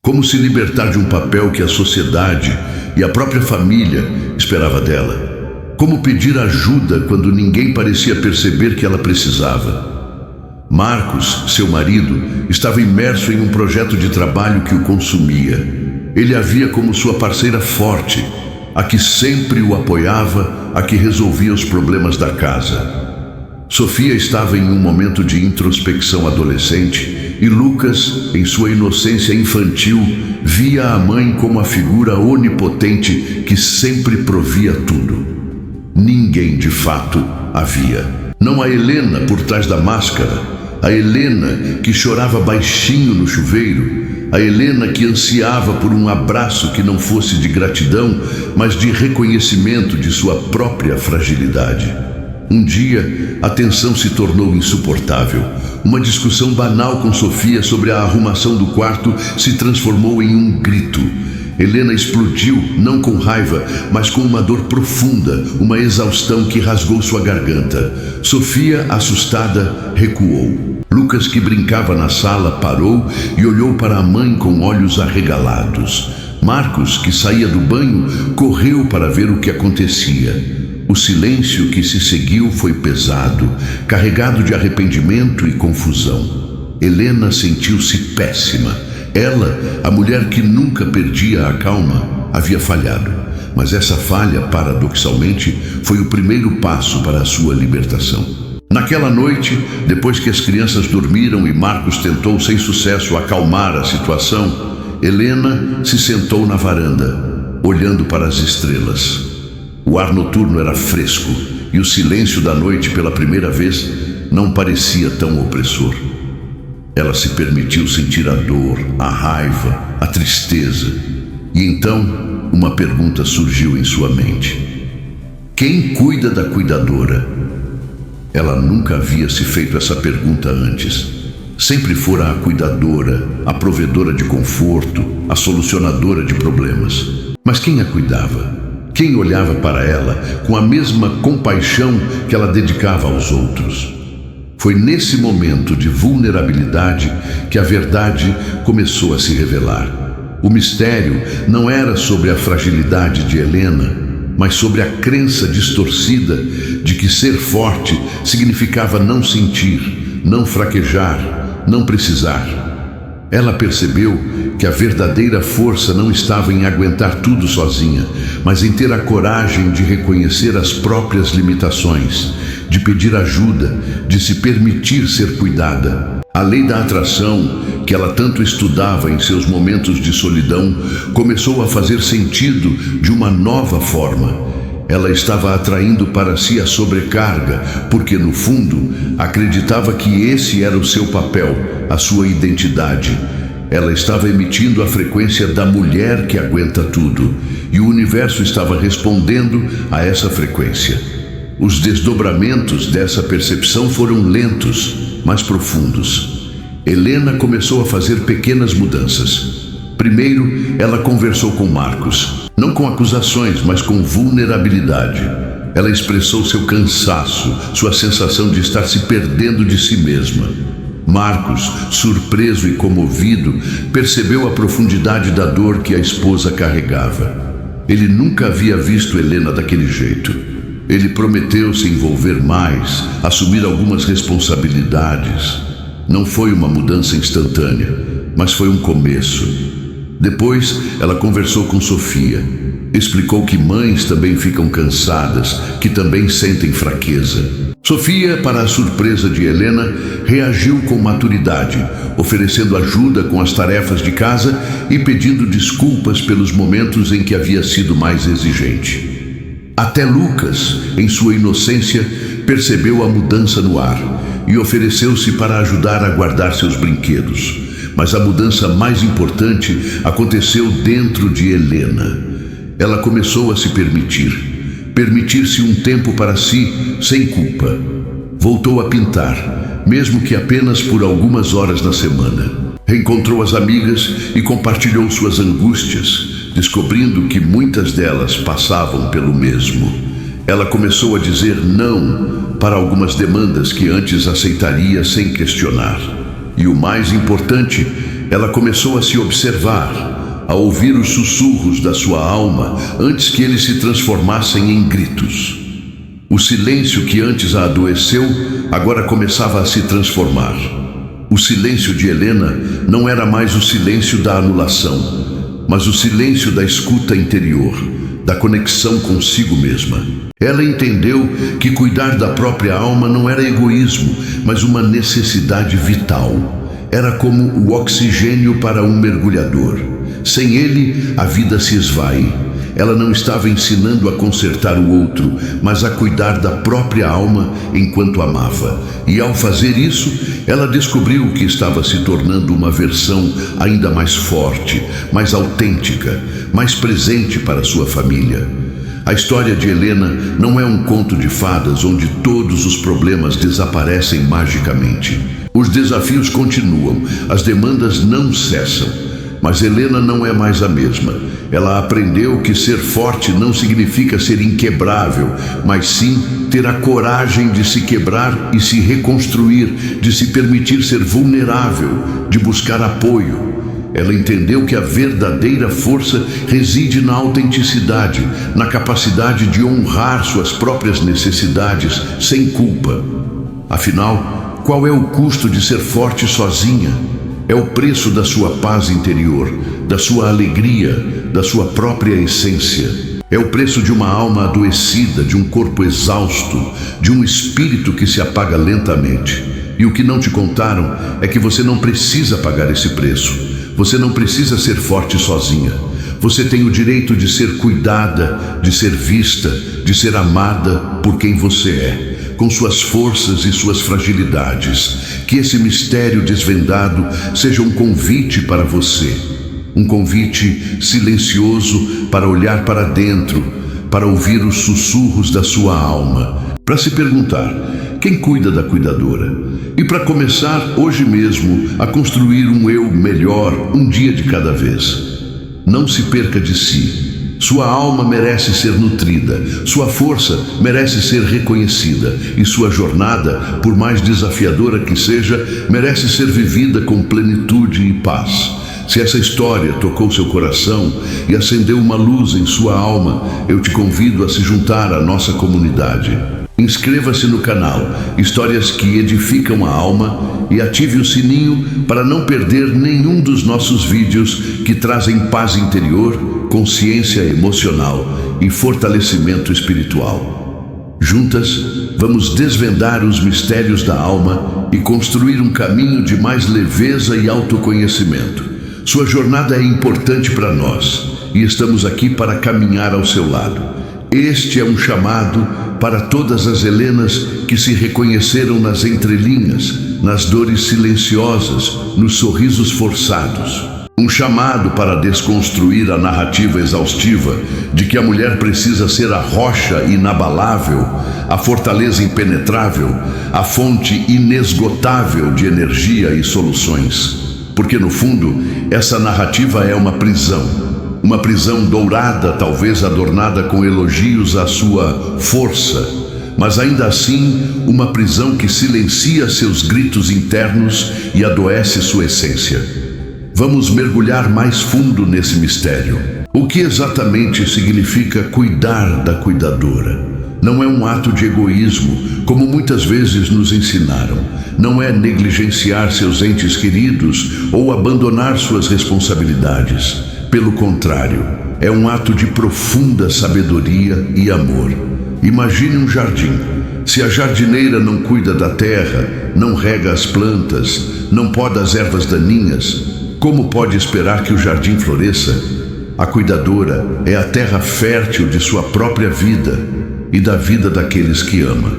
Como se libertar de um papel que a sociedade e a própria família esperava dela. Como pedir ajuda quando ninguém parecia perceber que ela precisava. Marcos, seu marido, estava imerso em um projeto de trabalho que o consumia. Ele a via como sua parceira forte, a que sempre o apoiava, a que resolvia os problemas da casa. Sofia estava em um momento de introspecção adolescente e Lucas, em sua inocência infantil, via a mãe como a figura onipotente que sempre provia tudo. Ninguém de fato a via. Não a Helena por trás da máscara, a Helena que chorava baixinho no chuveiro, a Helena que ansiava por um abraço que não fosse de gratidão, mas de reconhecimento de sua própria fragilidade. Um dia, a tensão se tornou insuportável. Uma discussão banal com Sofia sobre a arrumação do quarto se transformou em um grito. Helena explodiu, não com raiva, mas com uma dor profunda, uma exaustão que rasgou sua garganta. Sofia, assustada, recuou. Lucas, que brincava na sala, parou e olhou para a mãe com olhos arregalados. Marcos, que saía do banho, correu para ver o que acontecia. O silêncio que se seguiu foi pesado, carregado de arrependimento e confusão. Helena sentiu-se péssima. Ela, a mulher que nunca perdia a calma, havia falhado. Mas essa falha, paradoxalmente, foi o primeiro passo para a sua libertação. Naquela noite, depois que as crianças dormiram e Marcos tentou sem sucesso acalmar a situação, Helena se sentou na varanda, olhando para as estrelas. O ar noturno era fresco e o silêncio da noite, pela primeira vez, não parecia tão opressor. Ela se permitiu sentir a dor, a raiva, a tristeza. E então, uma pergunta surgiu em sua mente. Quem cuida da cuidadora? Ela nunca havia se feito essa pergunta antes. Sempre fora a cuidadora, a provedora de conforto, a solucionadora de problemas. Mas quem a cuidava? Quem olhava para ela com a mesma compaixão que ela dedicava aos outros? Foi nesse momento de vulnerabilidade que a verdade começou a se revelar. O mistério não era sobre a fragilidade de Helena, mas sobre a crença distorcida de que ser forte significava não sentir, não fraquejar, não precisar. Ela percebeu que a verdadeira força não estava em aguentar tudo sozinha, mas em ter a coragem de reconhecer as próprias limitações, de pedir ajuda, de se permitir ser cuidada. A lei da atração, que ela tanto estudava em seus momentos de solidão, começou a fazer sentido de uma nova forma. Ela estava atraindo para si a sobrecarga, porque no fundo acreditava que esse era o seu papel, a sua identidade. Ela estava emitindo a frequência da mulher que aguenta tudo, e o universo estava respondendo a essa frequência. Os desdobramentos dessa percepção foram lentos, mas profundos. Helena começou a fazer pequenas mudanças. Primeiro, ela conversou com Marcos, não com acusações, mas com vulnerabilidade. Ela expressou seu cansaço, sua sensação de estar se perdendo de si mesma. Marcos, surpreso e comovido, percebeu a profundidade da dor que a esposa carregava. Ele nunca havia visto Helena daquele jeito. Ele prometeu se envolver mais, assumir algumas responsabilidades. Não foi uma mudança instantânea, mas foi um começo. Depois, ela conversou com Sofia. Explicou que mães também ficam cansadas, que também sentem fraqueza. Sofia, para a surpresa de Helena, reagiu com maturidade, oferecendo ajuda com as tarefas de casa e pedindo desculpas pelos momentos em que havia sido mais exigente. Até Lucas, em sua inocência, percebeu a mudança no ar e ofereceu-se para ajudar a guardar seus brinquedos. Mas a mudança mais importante aconteceu dentro de Helena. Ela começou a se permitir-se um tempo para si, sem culpa. Voltou a pintar, mesmo que apenas por algumas horas na semana. Reencontrou as amigas e compartilhou suas angústias, descobrindo que muitas delas passavam pelo mesmo. Ela começou a dizer não para algumas demandas que antes aceitaria sem questionar. E o mais importante, ela começou a se observar, a ouvir os sussurros da sua alma antes que eles se transformassem em gritos. O silêncio que antes a adoeceu agora começava a se transformar. O silêncio de Helena não era mais o silêncio da anulação, mas o silêncio da escuta interior, da conexão consigo mesma. Ela entendeu que cuidar da própria alma não era egoísmo, mas uma necessidade vital. Era como o oxigênio para um mergulhador. Sem ele, a vida se esvai. Ela não estava ensinando a consertar o outro, mas a cuidar da própria alma enquanto amava. E ao fazer isso, ela descobriu que estava se tornando uma versão ainda mais forte, mais autêntica, mais presente para sua família. A história de Helena não é um conto de fadas onde todos os problemas desaparecem magicamente. Os desafios continuam, as demandas não cessam. Mas Helena não é mais a mesma. Ela aprendeu que ser forte não significa ser inquebrável, mas sim ter a coragem de se quebrar e se reconstruir, de se permitir ser vulnerável, de buscar apoio. Ela entendeu que a verdadeira força reside na autenticidade, na capacidade de honrar suas próprias necessidades sem culpa. Afinal, qual é o custo de ser forte sozinha? É o preço da sua paz interior, da sua alegria, da sua própria essência. É o preço de uma alma adoecida, de um corpo exausto, de um espírito que se apaga lentamente. E o que não te contaram é que você não precisa pagar esse preço. Você não precisa ser forte sozinha. Você tem o direito de ser cuidada, de ser vista, de ser amada por quem você é, com suas forças e suas fragilidades. Que esse mistério desvendado seja um convite para você, um convite silencioso para olhar para dentro, para ouvir os sussurros da sua alma, para se perguntar: quem cuida da cuidadora? E para começar hoje mesmo a construir um eu melhor, um dia de cada vez. Não se perca de si. Sua alma merece ser nutrida, sua força merece ser reconhecida e sua jornada, por mais desafiadora que seja, merece ser vivida com plenitude e paz. Se essa história tocou seu coração e acendeu uma luz em sua alma, eu te convido a se juntar à nossa comunidade. Inscreva-se no canal Histórias que Edificam a Alma e ative o sininho para não perder nenhum dos nossos vídeos que trazem paz interior, consciência emocional e fortalecimento espiritual. Juntas, vamos desvendar os mistérios da alma e construir um caminho de mais leveza e autoconhecimento. Sua jornada é importante para nós e estamos aqui para caminhar ao seu lado. Este é um chamado para todas as Helenas que se reconheceram nas entrelinhas, nas dores silenciosas, nos sorrisos forçados. Um chamado para desconstruir a narrativa exaustiva de que a mulher precisa ser a rocha inabalável, a fortaleza impenetrável, a fonte inesgotável de energia e soluções. Porque, no fundo, essa narrativa é uma prisão dourada, talvez adornada com elogios à sua força, mas ainda assim uma prisão que silencia seus gritos internos e adoece sua essência. Vamos mergulhar mais fundo nesse mistério. O que exatamente significa cuidar da cuidadora? Não é um ato de egoísmo, como muitas vezes nos ensinaram. Não é negligenciar seus entes queridos ou abandonar suas responsabilidades. Pelo contrário, é um ato de profunda sabedoria e amor. Imagine um jardim. Se a jardineira não cuida da terra, não rega as plantas, não poda as ervas daninhas, como pode esperar que o jardim floresça? A cuidadora é a terra fértil de sua própria vida e da vida daqueles que ama.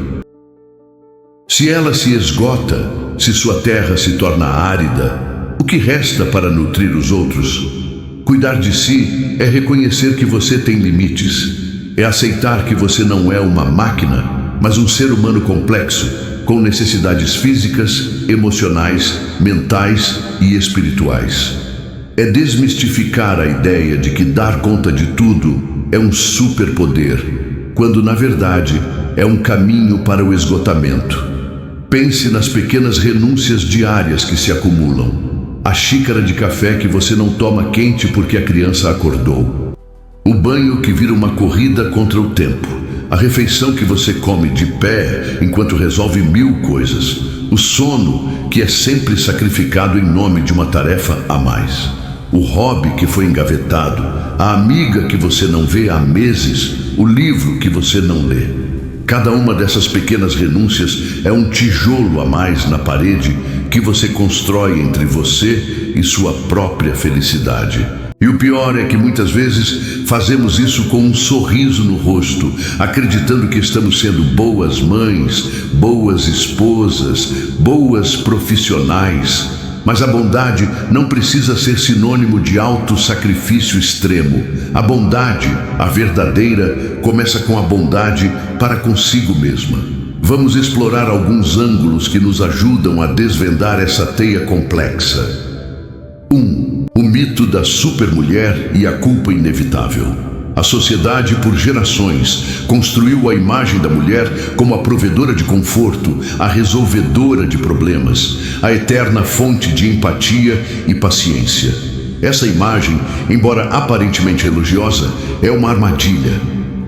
Se ela se esgota, se sua terra se torna árida, o que resta para nutrir os outros? Cuidar de si é reconhecer que você tem limites, é aceitar que você não é uma máquina, mas um ser humano complexo, com necessidades físicas, emocionais, mentais e espirituais. É desmistificar a ideia de que dar conta de tudo é um superpoder, quando na verdade é um caminho para o esgotamento. Pense nas pequenas renúncias diárias que se acumulam. A xícara de café que você não toma quente porque a criança acordou. O banho que vira uma corrida contra o tempo. A refeição que você come de pé enquanto resolve 1000 coisas. O sono que é sempre sacrificado em nome de uma tarefa a mais. O hobby que foi engavetado. A amiga que você não vê há meses. O livro que você não lê. Cada uma dessas pequenas renúncias é um tijolo a mais na parede que você constrói entre você e sua própria felicidade. E o pior é que muitas vezes fazemos isso com um sorriso no rosto, acreditando que estamos sendo boas mães, boas esposas, boas profissionais. Mas a bondade não precisa ser sinônimo de autossacrifício extremo. A bondade, a verdadeira, começa com a bondade para consigo mesma. Vamos explorar alguns ângulos que nos ajudam a desvendar essa teia complexa. 1. O mito da supermulher e a culpa inevitável. A sociedade, por gerações, construiu a imagem da mulher como a provedora de conforto, a resolvedora de problemas, a eterna fonte de empatia e paciência. Essa imagem, embora aparentemente elogiosa, é uma armadilha.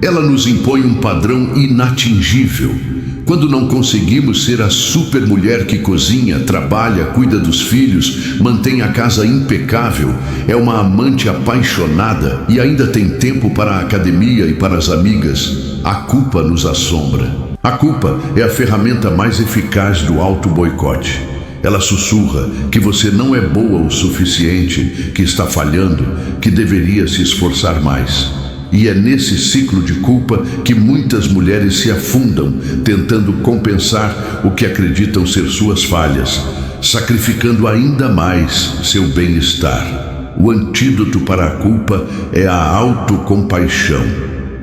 Ela nos impõe um padrão inatingível. Quando não conseguimos ser a supermulher que cozinha, trabalha, cuida dos filhos, mantém a casa impecável, é uma amante apaixonada e ainda tem tempo para a academia e para as amigas, a culpa nos assombra. A culpa é a ferramenta mais eficaz do auto-boicote. Ela sussurra que você não é boa o suficiente, que está falhando, que deveria se esforçar mais. E é nesse ciclo de culpa que muitas mulheres se afundam, tentando compensar o que acreditam ser suas falhas, sacrificando ainda mais seu bem-estar. O antídoto para a culpa é a autocompaixão.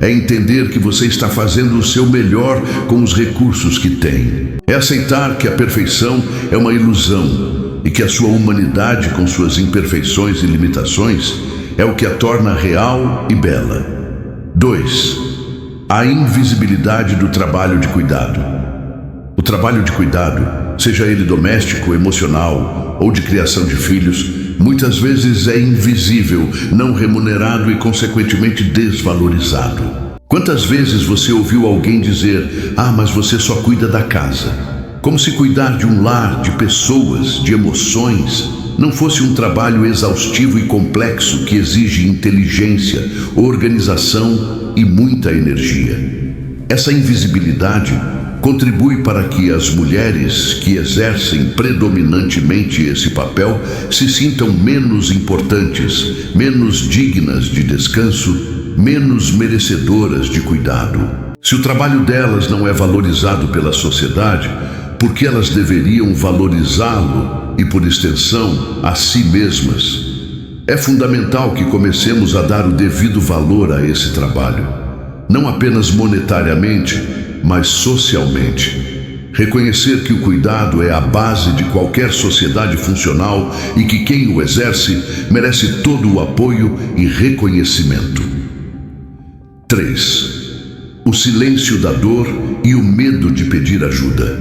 É entender que você está fazendo o seu melhor com os recursos que tem. É aceitar que a perfeição é uma ilusão e que a sua humanidade, com suas imperfeições e limitações, é o que a torna real e bela. 2. A invisibilidade do trabalho de cuidado. O trabalho de cuidado, seja ele doméstico, emocional ou de criação de filhos, muitas vezes é invisível, não remunerado e consequentemente desvalorizado. Quantas vezes você ouviu alguém dizer: "Ah, mas você só cuida da casa", como se cuidar de um lar, de pessoas, de emoções, não fosse um trabalho exaustivo e complexo que exige inteligência, organização e muita energia. Essa invisibilidade contribui para que as mulheres que exercem predominantemente esse papel se sintam menos importantes, menos dignas de descanso, menos merecedoras de cuidado. Se o trabalho delas não é valorizado pela sociedade, por que elas deveriam valorizá-lo e, por extensão, a si mesmas? É fundamental que comecemos a dar o devido valor a esse trabalho, não apenas monetariamente, mas socialmente. Reconhecer que o cuidado é a base de qualquer sociedade funcional e que quem o exerce merece todo o apoio e reconhecimento. 3. O silêncio da dor e o medo de pedir ajuda.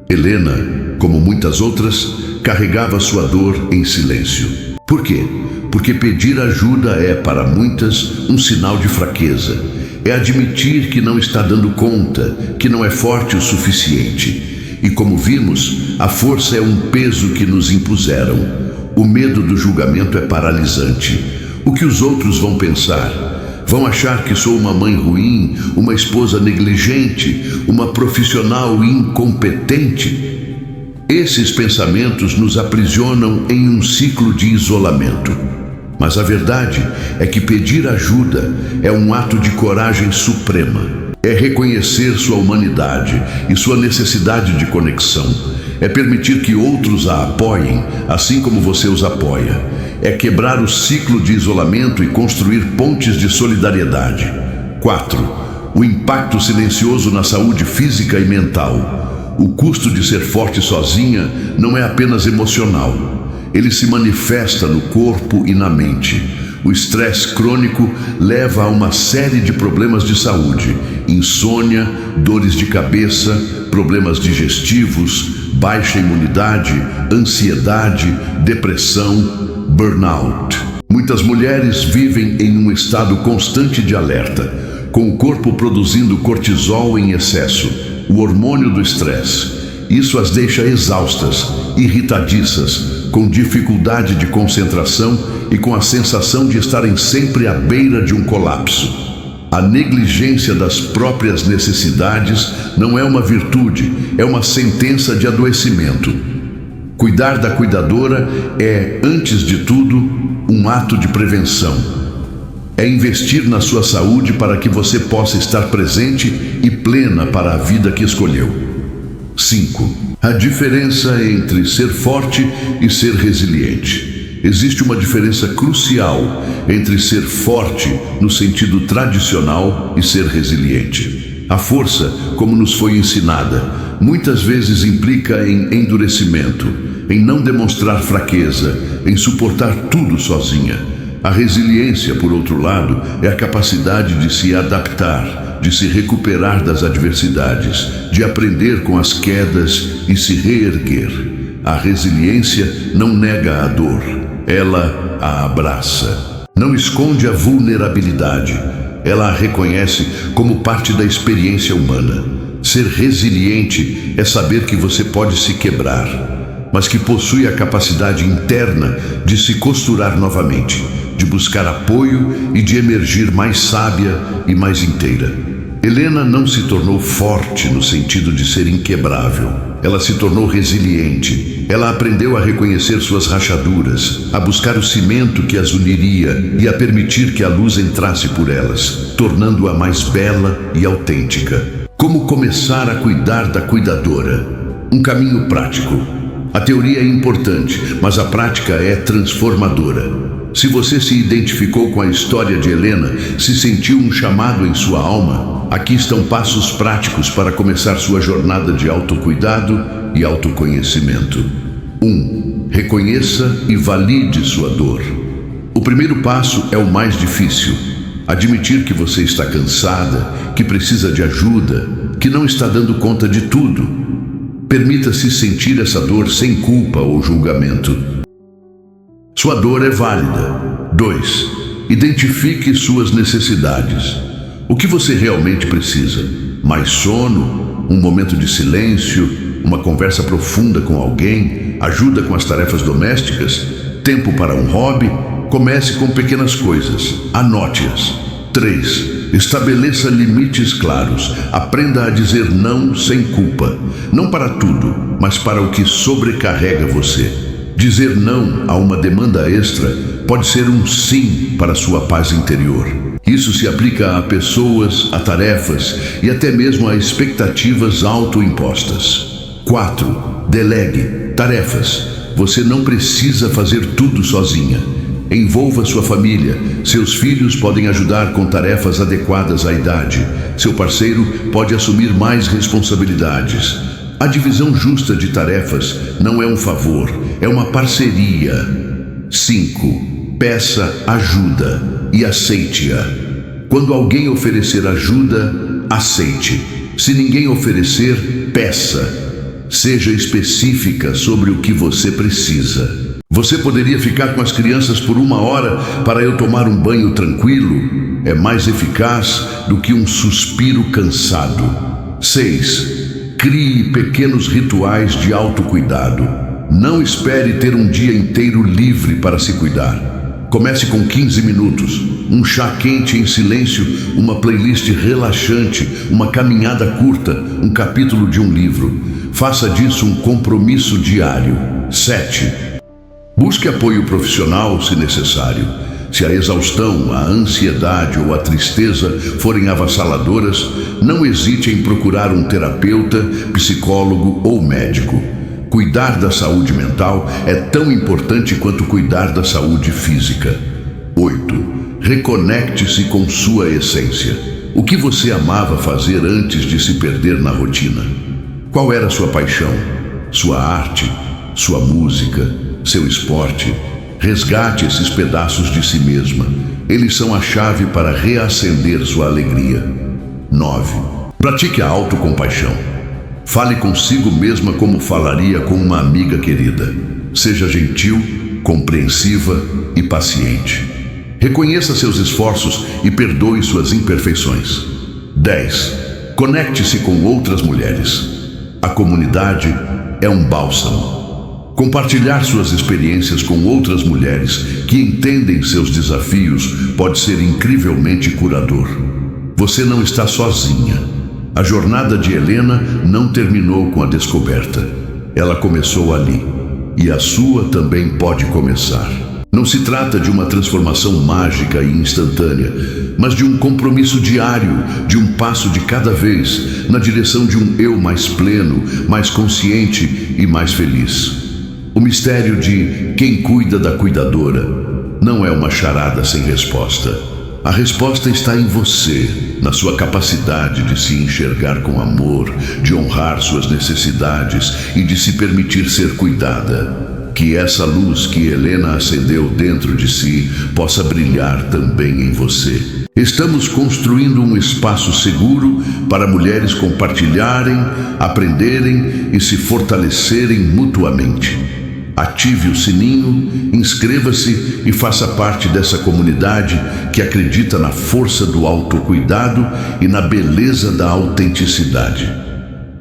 Helena, como muitas outras, carregava sua dor em silêncio. Por quê? Porque pedir ajuda é, para muitas, um sinal de fraqueza. É admitir que não está dando conta, que não é forte o suficiente. E como vimos, a força é um peso que nos impuseram. O medo do julgamento é paralisante. O que os outros vão pensar? Vão achar que sou uma mãe ruim, uma esposa negligente, uma profissional incompetente? Esses pensamentos nos aprisionam em um ciclo de isolamento. Mas a verdade é que pedir ajuda é um ato de coragem suprema. É reconhecer sua humanidade e sua necessidade de conexão. É permitir que outros a apoiem, assim como você os apoia. É quebrar o ciclo de isolamento e construir pontes de solidariedade. 4. O impacto silencioso na saúde física e mental. O custo de ser forte sozinha não é apenas emocional. Ele se manifesta no corpo e na mente. O estresse crônico leva a uma série de problemas de saúde: insônia, dores de cabeça, problemas digestivos, baixa imunidade, ansiedade, depressão, burnout. Muitas mulheres vivem em um estado constante de alerta, com o corpo produzindo cortisol em excesso, o hormônio do estresse. Isso as deixa exaustas, irritadiças, com dificuldade de concentração e com a sensação de estarem sempre à beira de um colapso. A negligência das próprias necessidades não é uma virtude, é uma sentença de adoecimento. Cuidar da cuidadora é, antes de tudo, um ato de prevenção. É investir na sua saúde para que você possa estar presente e plena para a vida que escolheu. 5. A diferença entre ser forte e ser resiliente. Existe uma diferença crucial entre ser forte no sentido tradicional e ser resiliente. A força, como nos foi ensinada, muitas vezes implica em endurecimento, em não demonstrar fraqueza, em suportar tudo sozinha. A resiliência, por outro lado, é a capacidade de se adaptar, de se recuperar das adversidades, de aprender com as quedas e se reerguer. A resiliência não nega a dor, ela a abraça. Não esconde a vulnerabilidade, ela a reconhece como parte da experiência humana. Ser resiliente é saber que você pode se quebrar, mas que possui a capacidade interna de se costurar novamente, de buscar apoio e de emergir mais sábia e mais inteira. Helena não se tornou forte no sentido de ser inquebrável. Ela se tornou resiliente. Ela aprendeu a reconhecer suas rachaduras, a buscar o cimento que as uniria e a permitir que a luz entrasse por elas, tornando-a mais bela e autêntica. Como começar a cuidar da cuidadora? Um caminho prático. A teoria é importante, mas a prática é transformadora. Se você se identificou com a história de Helena, se sentiu um chamado em sua alma, aqui estão passos práticos para começar sua jornada de autocuidado e autoconhecimento. 1. Reconheça e valide sua dor. O primeiro passo é o mais difícil. Admitir que você está cansada, que precisa de ajuda, que não está dando conta de tudo. Permita-se sentir essa dor sem culpa ou julgamento. Sua dor é válida. 2. Identifique suas necessidades. O que você realmente precisa? Mais sono? Um momento de silêncio? Uma conversa profunda com alguém? Ajuda com as tarefas domésticas? Tempo para um hobby? Comece com pequenas coisas. Anote-as. 3. Estabeleça limites claros. Aprenda a dizer não sem culpa. Não para tudo, mas para o que sobrecarrega você. Dizer não a uma demanda extra pode ser um sim para sua paz interior. Isso se aplica a pessoas, a tarefas e até mesmo a expectativas autoimpostas. 4. Delegue tarefas. Você não precisa fazer tudo sozinha. Envolva sua família. Seus filhos podem ajudar com tarefas adequadas à idade. Seu parceiro pode assumir mais responsabilidades. A divisão justa de tarefas não é um favor, é uma parceria. 5. Peça ajuda e aceite-a. Quando alguém oferecer ajuda, aceite. Se ninguém oferecer, peça. Seja específica sobre o que você precisa. Você poderia ficar com as crianças por 1 hora para eu tomar um banho tranquilo? É mais eficaz do que um suspiro cansado. 6. Crie pequenos rituais de autocuidado. Não espere ter um dia inteiro livre para se cuidar. Comece com 15 minutos, um chá quente em silêncio, uma playlist relaxante, uma caminhada curta, um capítulo de um livro. Faça disso um compromisso diário. 7. Busque apoio profissional se necessário. Se a exaustão, a ansiedade ou a tristeza forem avassaladoras, não hesite em procurar um terapeuta, psicólogo ou médico. Cuidar da saúde mental é tão importante quanto cuidar da saúde física. 8. Reconecte-se com sua essência. O que você amava fazer antes de se perder na rotina? Qual era sua paixão? Sua arte? Sua música? Seu esporte? Resgate esses pedaços de si mesma. Eles são a chave para reacender sua alegria. 9. Pratique a autocompaixão. Fale consigo mesma como falaria com uma amiga querida. Seja gentil, compreensiva e paciente. Reconheça seus esforços e perdoe suas imperfeições. 10. Conecte-se com outras mulheres. A comunidade é um bálsamo. Compartilhar suas experiências com outras mulheres que entendem seus desafios pode ser incrivelmente curador. Você não está sozinha. A jornada de Helena não terminou com a descoberta. Ela começou ali, e a sua também pode começar. Não se trata de uma transformação mágica e instantânea, mas de um compromisso diário, de um passo de cada vez, na direção de um eu mais pleno, mais consciente e mais feliz. O mistério de quem cuida da cuidadora não é uma charada sem resposta. A resposta está em você, na sua capacidade de se enxergar com amor, de honrar suas necessidades e de se permitir ser cuidada. Que essa luz que Helena acendeu dentro de si possa brilhar também em você. Estamos construindo um espaço seguro para mulheres compartilharem, aprenderem e se fortalecerem mutuamente. Ative o sininho, inscreva-se e faça parte dessa comunidade que acredita na força do autocuidado e na beleza da autenticidade.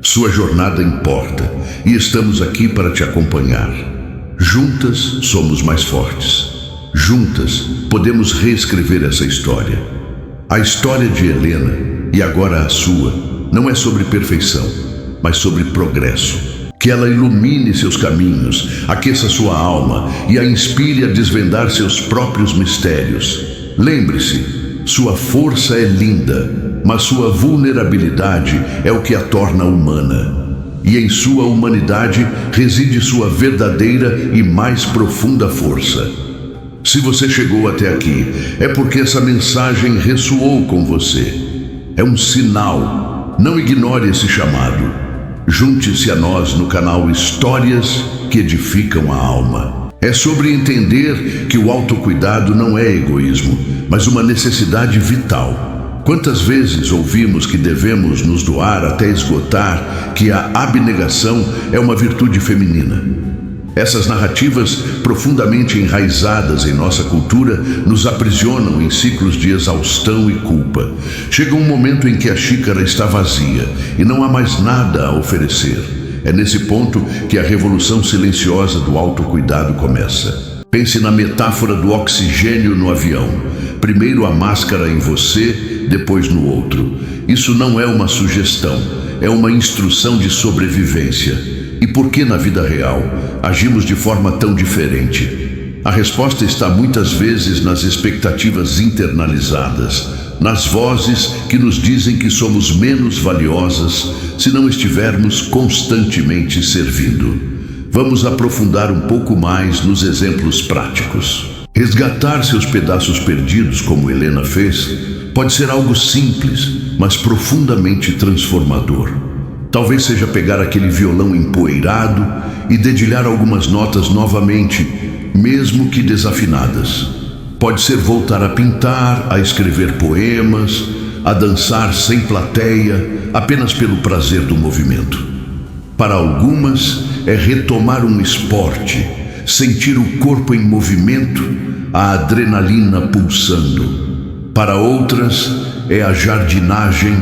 Sua jornada importa e estamos aqui para te acompanhar. Juntas somos mais fortes. Juntas podemos reescrever essa história. A história de Helena, e agora a sua, não é sobre perfeição, mas sobre progresso. Que ela ilumine seus caminhos, aqueça sua alma e a inspire a desvendar seus próprios mistérios. Lembre-se, sua força é linda, mas sua vulnerabilidade é o que a torna humana. E em sua humanidade reside sua verdadeira e mais profunda força. Se você chegou até aqui, é porque essa mensagem ressoou com você. É um sinal. Não ignore esse chamado. Junte-se a nós no canal Histórias que Edificam a Alma. É sobre entender que o autocuidado não é egoísmo, mas uma necessidade vital. Quantas vezes ouvimos que devemos nos doar até esgotar, que a abnegação é uma virtude feminina? Essas narrativas, profundamente enraizadas em nossa cultura, nos aprisionam em ciclos de exaustão e culpa. Chega um momento em que a xícara está vazia e não há mais nada a oferecer. É nesse ponto que a revolução silenciosa do autocuidado começa. Pense na metáfora do oxigênio no avião. Primeiro a máscara em você, depois no outro. Isso não é uma sugestão, é uma instrução de sobrevivência. E por que na vida real agimos de forma tão diferente? A resposta está muitas vezes nas expectativas internalizadas, nas vozes que nos dizem que somos menos valiosas se não estivermos constantemente servindo. Vamos aprofundar um pouco mais nos exemplos práticos. Resgatar seus pedaços perdidos, como Helena fez, pode ser algo simples, mas profundamente transformador. Talvez seja pegar aquele violão empoeirado e dedilhar algumas notas novamente, mesmo que desafinadas. Pode ser voltar a pintar, a escrever poemas, a dançar sem plateia, apenas pelo prazer do movimento. Para algumas, é retomar um esporte, sentir o corpo em movimento, a adrenalina pulsando. Para outras, é a jardinagem,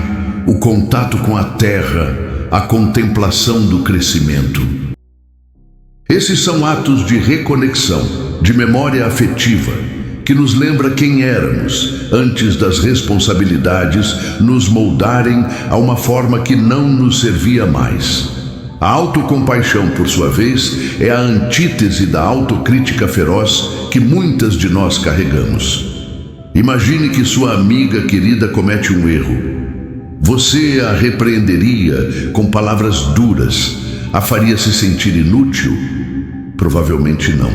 o contato com a terra, a contemplação do crescimento. Esses são atos de reconexão, de memória afetiva, que nos lembra quem éramos antes das responsabilidades nos moldarem a uma forma que não nos servia mais. A autocompaixão, por sua vez, é a antítese da autocrítica feroz que muitas de nós carregamos. Imagine que sua amiga querida comete um erro. Você a repreenderia com palavras duras, a faria se sentir inútil? Provavelmente não.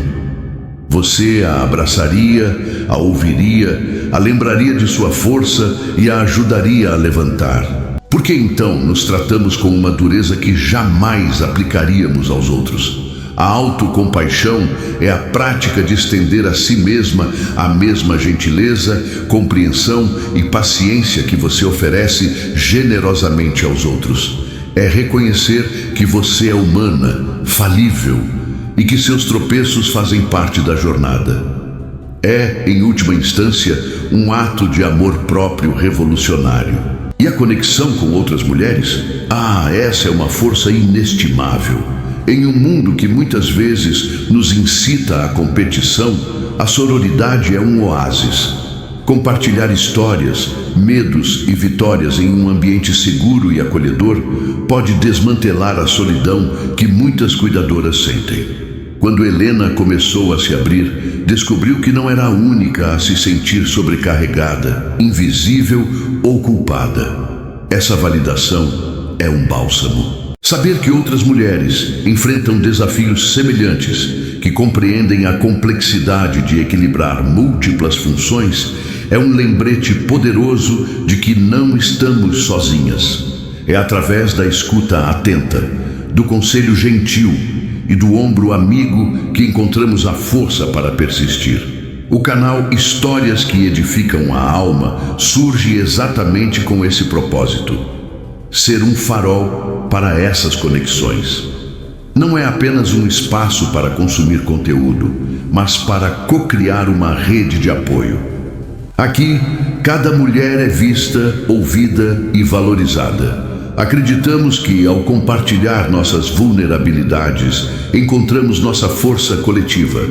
Você a abraçaria, a ouviria, a lembraria de sua força e a ajudaria a levantar. Por que então nos tratamos com uma dureza que jamais aplicaríamos aos outros? A autocompaixão é a prática de estender a si mesma a mesma gentileza, compreensão e paciência que você oferece generosamente aos outros. é reconhecer que você é humana, falível e que seus tropeços fazem parte da jornada. É, em última instância, um ato de amor próprio revolucionário. E a conexão com outras mulheres? Essa é uma força inestimável. Em um mundo que muitas vezes nos incita à competição, a sororidade é um oásis. Compartilhar histórias, medos e vitórias em um ambiente seguro e acolhedor pode desmantelar a solidão que muitas cuidadoras sentem. Quando Helena começou a se abrir, descobriu que não era a única a se sentir sobrecarregada, invisível ou culpada. Essa validação é um bálsamo. Saber que outras mulheres enfrentam desafios semelhantes, que compreendem a complexidade de equilibrar múltiplas funções, é um lembrete poderoso de que não estamos sozinhas. É através da escuta atenta, do conselho gentil e do ombro amigo que encontramos a força para persistir. O canal Histórias que Edificam a Alma surge exatamente com esse propósito: ser um farol para essas conexões. Não é apenas um espaço para consumir conteúdo, mas para co-criar uma rede de apoio. Aqui, cada mulher é vista, ouvida e valorizada. Acreditamos que, ao compartilhar nossas vulnerabilidades, encontramos nossa força coletiva.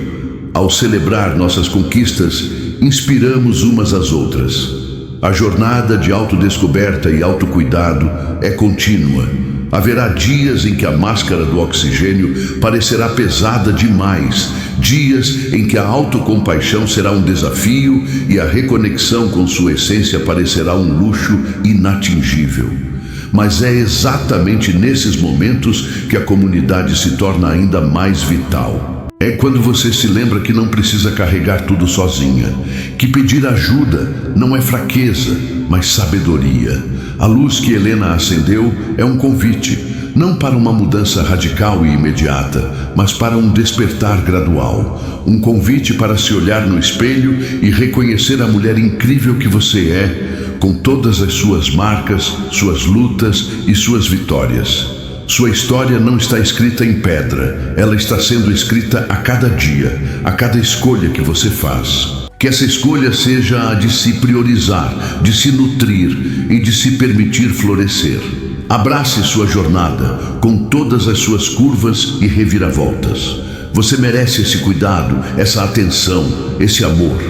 Ao celebrar nossas conquistas, inspiramos umas às outras. A jornada de autodescoberta e autocuidado é contínua. Haverá dias em que a máscara do oxigênio parecerá pesada demais, dias em que a autocompaixão será um desafio e a reconexão com sua essência parecerá um luxo inatingível. Mas é exatamente nesses momentos que a comunidade se torna ainda mais vital. É quando você se lembra que não precisa carregar tudo sozinha, que pedir ajuda não é fraqueza, mas sabedoria. A luz que Helena acendeu é um convite, não para uma mudança radical e imediata, mas para um despertar gradual. Um convite para se olhar no espelho e reconhecer a mulher incrível que você é, com todas as suas marcas, suas lutas e suas vitórias. Sua história não está escrita em pedra, ela está sendo escrita a cada dia, a cada escolha que você faz. Que essa escolha seja a de se priorizar, de se nutrir e de se permitir florescer. Abrace sua jornada, com todas as suas curvas e reviravoltas. Você merece esse cuidado, essa atenção, esse amor.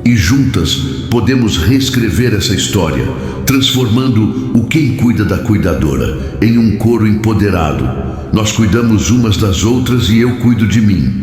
E juntas podemos reescrever essa história, transformando o Quem Cuida da Cuidadora em um coro empoderado. Nós cuidamos umas das outras e eu cuido de mim.